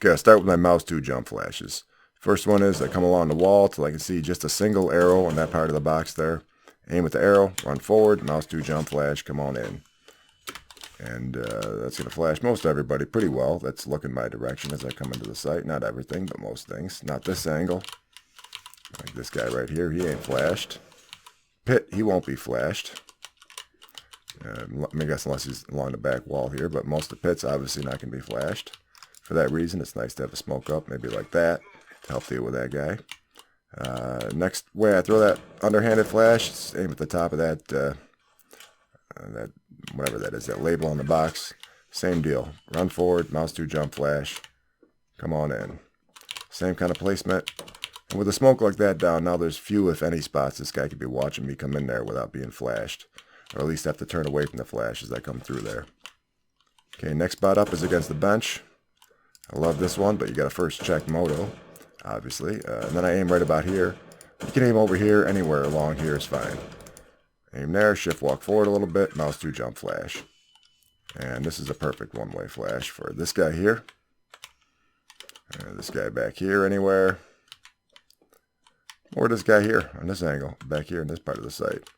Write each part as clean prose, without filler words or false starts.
Okay, I'll start with my mouse 2 jump flashes. First one is I come along the wall till I can see just a single arrow on that part of the box there. Aim with the arrow, run forward, mouse 2 jump flash, come on in. And that's going to flash most everybody pretty well. That's looking my direction as I come into the site. Not everything, but most things. Not this angle. Like this guy right here, he ain't flashed. Pit, he won't be flashed. I guess unless he's along the back wall here, but most of the pit's obviously not going to be flashed. For that reason, it's nice to have a smoke up, maybe like that, to help deal with that guy. Next way I throw that underhanded flash, aim at the top of that, that whatever that is, that label on the box. Same deal. Run forward, mouse 2 jump flash, come on in. Same kind of placement. And with a smoke like that down, now there's few, if any, spots this guy could be watching me come in there without being flashed. Or at least have to turn away from the flash as I come through there. Okay, next spot up is against the bench. I love this one, but you got to first check moto, obviously. And then I aim right about here. You can aim over here, anywhere along here is fine. Aim there, shift walk forward a little bit, mouse 2 jump flash. And this is a perfect one-way flash for this guy here. And this guy back here anywhere. Or this guy here on this angle, back here in this part of the site.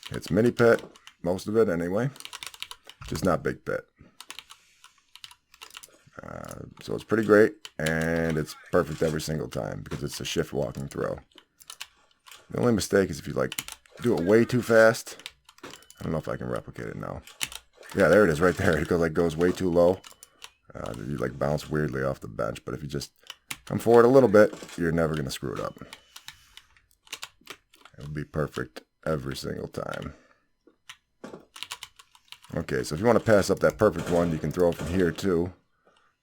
It's mini pit, most of it anyway, just not big pit. So it's pretty great, and it's perfect every single time because it's a shift walking throw. The only mistake is if you like do it way too fast. I don't know if I can replicate it now. Yeah, there it is right there. It goes way too low. You like bounce weirdly off the bench, but if you just come forward a little bit, you're never going to screw it up. It'll be perfect every single time. Okay, so if you want to pass up that perfect one, you can throw it from here too.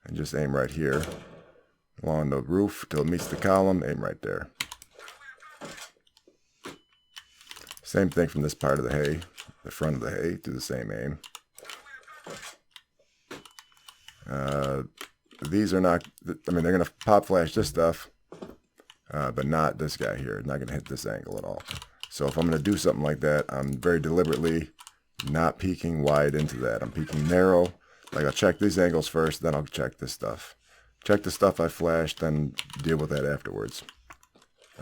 And just aim right here. Along the roof till it meets the column, aim right there. Same thing from this part of the hay, the front of the hay, do the same aim. These are not, I mean, they're going to pop flash this stuff, but not this guy here. Not going to hit this angle at all. So if I'm going to do something like that, I'm very deliberately not peeking wide into that. I'm peeking narrow. Like I'll check these angles first, then I'll check this stuff. Check the stuff I flashed, then deal with that afterwards.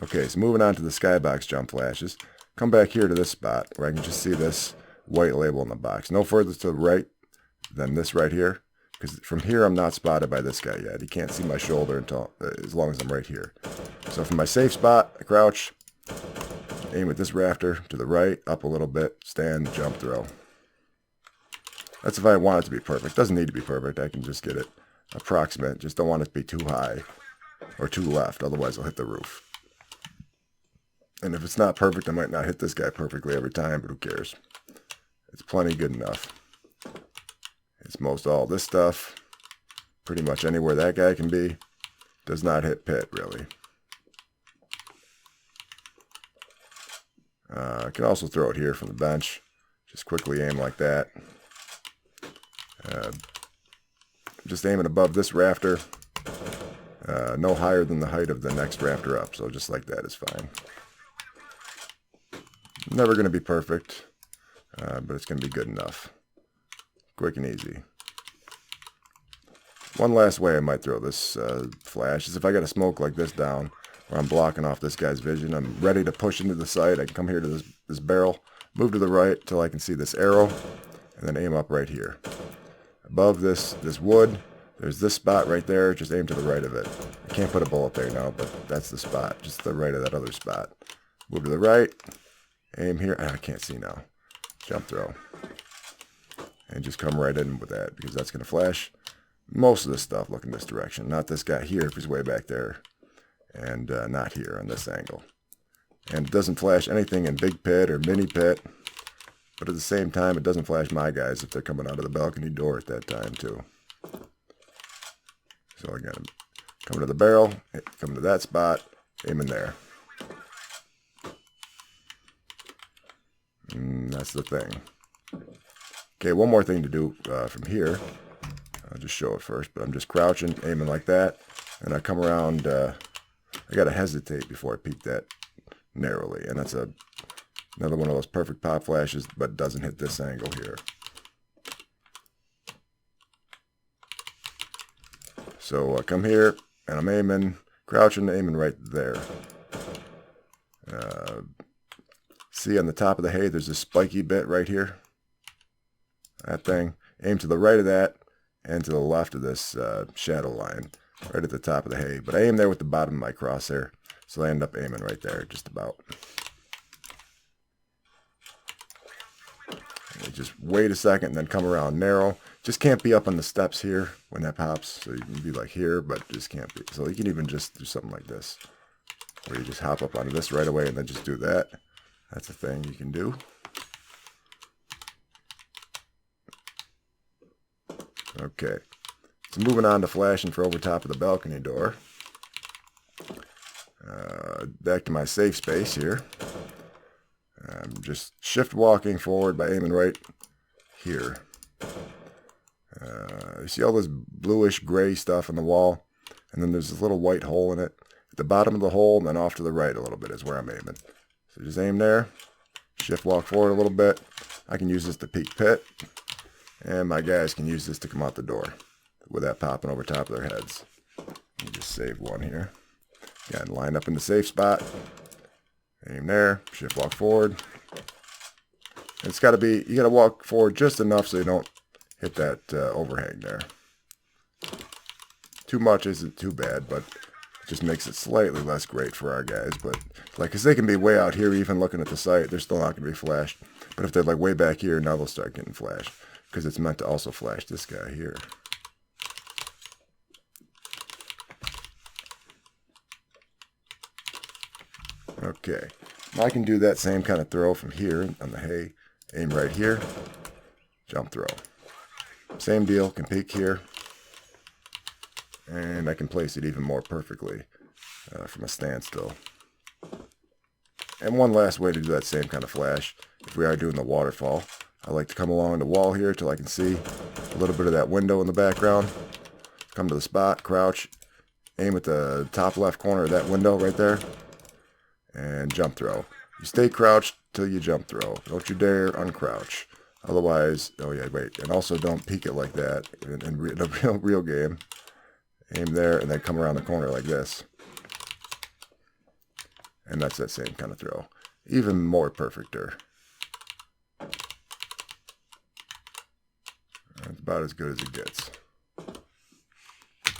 Okay, so moving on to the skybox jump flashes. Come back here to this spot where I can just see this white label in the box. No further to the right than this right here. Because from here I'm not spotted by this guy yet. He can't see my shoulder until as long as I'm right here. So from my safe spot, I crouch, aim at this rafter to the right, up a little bit, stand, jump, throw. That's if I want it to be perfect. Doesn't need to be perfect. I can just get it approximate. Just don't want it to be too high or too left. Otherwise I'll hit the roof. And if it's not perfect, I might not hit this guy perfectly every time, but who cares? It's plenty good enough. It's most all this stuff. Pretty much anywhere that guy can be. Does not hit pit, really. I can also throw it here from the bench. Just quickly aim like that. Just aiming above this rafter. No higher than the height of the next rafter up. So just like that is fine. Never going to be perfect. But it's going to be good enough. Quick and easy. One last way I might throw this flash is if I got a smoke like this down, where I'm blocking off this guy's vision, I'm ready to push into the site, I can come here to this barrel, move to the right till I can see this arrow, and then aim up right here. Above this wood, there's this spot right there, just aim to the right of it. I can't put a bullet there now, but that's the spot, just to the right of that other spot. Move to the right, aim here, I can't see now. Jump throw. And just come right in with that, because that's going to flash most of this stuff look in this direction. Not this guy here if he's way back there. And not here on this angle. And it doesn't flash anything in big pit or mini pit. But at the same time, it doesn't flash my guys if they're coming out of the balcony door at that time too. So again, come to the barrel, come to that spot, aim in there. And that's the thing. Okay, one more thing to do from here. I'll just show it first, but I'm just crouching, aiming like that, and I come around. I gotta hesitate before I peek that narrowly, and that's another one of those perfect pop flashes, but doesn't hit this angle here. So I come here, and I'm aiming, crouching, aiming right there. See on the top of the hay, there's a spiky bit right here. That thing. Aim to the right of that, and to the left of this shadow line, right at the top of the hay. But I aim there with the bottom of my crosshair, so I end up aiming right there, just about. And just wait a second, and then come around narrow. Just can't be up on the steps here when that pops, so you can be like here, but just can't be. So you can even just do something like this, where you just hop up onto this right away, and then just do that. That's a thing you can do. Okay, so moving on to flashing for over top of the balcony door. Back to my safe space here. I'm just shift walking forward by aiming right here. You see all this bluish gray stuff on the wall, and then there's this little white hole in it. At the bottom of the hole, and then off to the right a little bit is where I'm aiming. So just aim there, shift walk forward a little bit. I can use this to peek pit, and my guys can use this to come out the door with that popping over top of their heads. Let me just save one here. Again, line up in the safe spot. Aim there, shift walk forward. And it's got to be, you got to walk forward just enough so you don't hit that overhang there. Too much isn't too bad, but it just makes it slightly less great for our guys. But like, because they can be way out here even looking at the site, they're still not going to be flashed. But if they're like way back here, now they'll start getting flashed, because it's meant to also flash this guy here. Okay, now I can do that same kind of throw from here on the hay. Aim right here, jump throw. Same deal, can peek here. And I can place it even more perfectly from a standstill. And one last way to do that same kind of flash, if we are doing the waterfall, I like to come along the wall here till I can see a little bit of that window in the background. Come to the spot, crouch, aim at the top left corner of that window right there, and jump throw. You stay crouched till you jump throw. Don't you dare uncrouch. Otherwise, oh yeah, wait. And also don't peek it like that in a real game. Aim there and then come around the corner like this. And that's that same kind of throw. Even more perfecter. That's about as good as it gets.